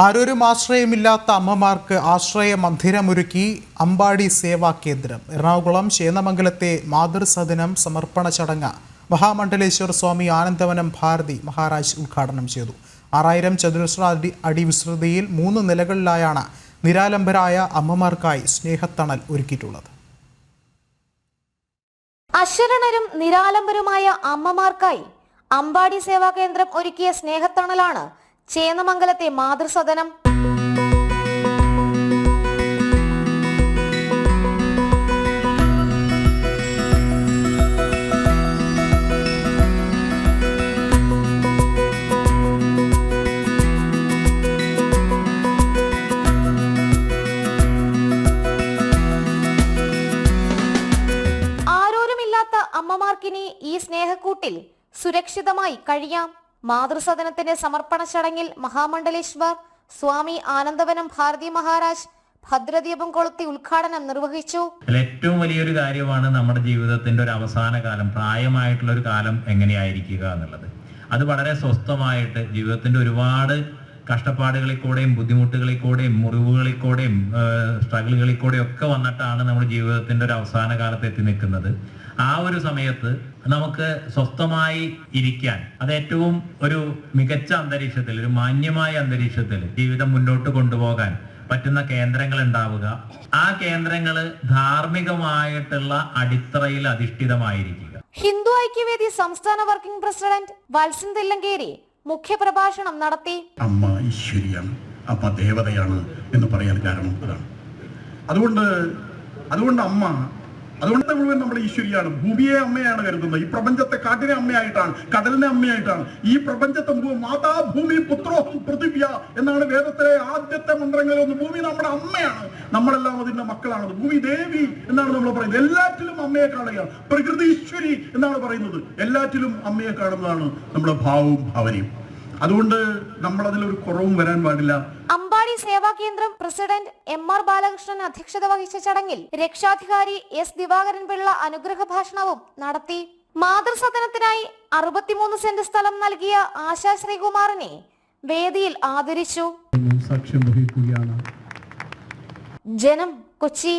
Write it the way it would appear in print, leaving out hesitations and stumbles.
ആരോരും ആശ്രയമില്ലാത്ത അമ്മമാർക്ക് ആശ്രയ മന്ദിരമൊരുക്കി അമ്പാടി സേവാ കേന്ദ്രം. എറണാകുളം ചേന്നമംഗലത്തെ മാതൃസദനം സമർപ്പണ ചടങ്ങ് മഹാമണ്ഡലേശ്വര സ്വാമി ആനന്ദവനം ഭാരതി മഹാരാജ് ഉദ്ഘാടനം ചെയ്തു. 6000 ചതുരശ്ര അടി വിസ്തൃതിയിൽ 3 നിലകളിലായാണ് നിരാലംബരായ അമ്മമാർക്കായി സ്നേഹത്തണൽ ഒരുക്കിയിട്ടുള്ളത്. അശരണരും നിരാലംബരുമായ അമ്മമാർക്കായി അമ്പാടി സേവാ കേന്ദ്രം ഒരുക്കിയ സ്നേഹത്തണലാണ് ചേന്നമംഗലത്തെ മാതൃസദനം. ആരോരുമില്ലാത്ത അമ്മമാർക്കിനി ഈ സ്നേഹക്കൂട്ടിൽ സുരക്ഷിതമായി കഴിയാം. മാതൃസദനത്തിന്റെ സമർപ്പണ ചടങ്ങിൽ മഹാമണ്ഡലേശ്വർ സ്വാമി ആനന്ദവനം ഭാരതി മഹാരാജ് ഭദ്രദീപം കൊളുത്തി ഉദ്ഘാടനം നിർവഹിച്ചു. ഏറ്റവും വലിയൊരു കാര്യമാണ് നമ്മുടെ ജീവിതത്തിന്റെ ഒരു അവസാന കാലം, പ്രായമായിട്ടുള്ള ഒരു കാലം എങ്ങനെയായിരിക്കുക എന്നുള്ളത്. അത് വളരെ സ്വസ്ഥമായിട്ട് ജീവിതത്തിന്റെ ഒരുപാട് കഷ്ടപ്പാടുകളിൽ കൂടെയും ബുദ്ധിമുട്ടുകളിൽ കൂടെയും മുറിവുകളിൽ കൂടെയും സ്ട്രഗിളുകളിൽ കൂടെയും ഒക്കെ വന്നിട്ടാണ് നമ്മുടെ ജീവിതത്തിന്റെ ഒരു അവസാന കാലത്ത് എത്തി നിൽക്കുന്നത്. ആ ഒരു സമയത്ത് നമുക്ക് സ്വസ്ഥമായി ഇരിക്കാൻ, അത് ഏറ്റവും ഒരു മികച്ച അന്തരീക്ഷത്തിൽ, ഒരു മാന്യമായ അന്തരീക്ഷത്തിൽ ജീവിതം മുന്നോട്ട് കൊണ്ടുപോകാൻ പറ്റുന്ന കേന്ദ്രങ്ങൾ ഉണ്ടാവുക. ആ കേന്ദ്രങ്ങൾ ധാർമ്മികമായിട്ടുള്ള അടിത്തറയിൽ അധിഷ്ഠിതമായിരിക്കുക. ഹിന്ദു ഐക്യവേദി സംസ്ഥാന വർക്കിംഗ് പ്രസിഡന്റ് വത്സൻ തില്ലങ്കേരി മുഖ്യപ്രഭാഷണം നടത്തി. അമ്മ ഈശ്വരിയാണ്, അമ്മ ദേവതയാണ് എന്ന് പറയാൻ കാരണം അതാണ്. അതുകൊണ്ട് അമ്മ, അതുകൊണ്ട് മുഴുവൻ നമ്മൾ ഈശ്വരിയാണ്. ഭൂമിയെ അമ്മയാണ് കരുതുന്നത്. ഈ പ്രപഞ്ചത്തെ കാട്ടിനെ അമ്മയായിട്ടാണ്, കടലിനെ അമ്മയായിട്ടാണ്. ഈ പ്രപഞ്ചത്തെ മാതാ ഭൂമി പുത്രോഹം പൃഥിവ്യ എന്നാണ് വേദത്തിലെ ആദ്യത്തെ മന്ത്രങ്ങളിലൊന്ന്. ഭൂമി നമ്മുടെ അമ്മയാണ്, നമ്മളെല്ലാം അതിന്റെ മക്കളാണ്. ഭൂമി ദേവി എന്നാണ് നമ്മൾ പറയുന്നത്. എല്ലാറ്റിലും അമ്മയെ കാണുകയാണ്. പ്രകൃതി ഈശ്വരി എന്നാണ് പറയുന്നത്. എല്ലാറ്റിലും അമ്മയെ കാണുന്നതാണ് നമ്മുടെ ഭാവവും ഭാവനയും. അതുകൊണ്ട് നമ്മൾ അതിലൊരു കുറവും വരാൻ പാടില്ല. അമ്പാടി സേവാ കേന്ദ്രം പ്രസിഡന്റ് MR ബാലകൃഷ്ണൻ അധ്യക്ഷത വഹിച്ച ചടങ്ങിൽ രക്ഷാധികാരി S ദിവാകരൻ പിള്ള അനുഗ്രഹ ഭാഷണവും നടത്തി. മാതൃസദനത്തിനായി 63 സെന്റ് സ്ഥലം നൽകിയ ആശാ ശ്രീകുമാറിനെ വേദിയിൽ ആദരിച്ചു. സാക്ഷ്യം വഹിക്കുകയാണ്. ജനം, കൊച്ചി.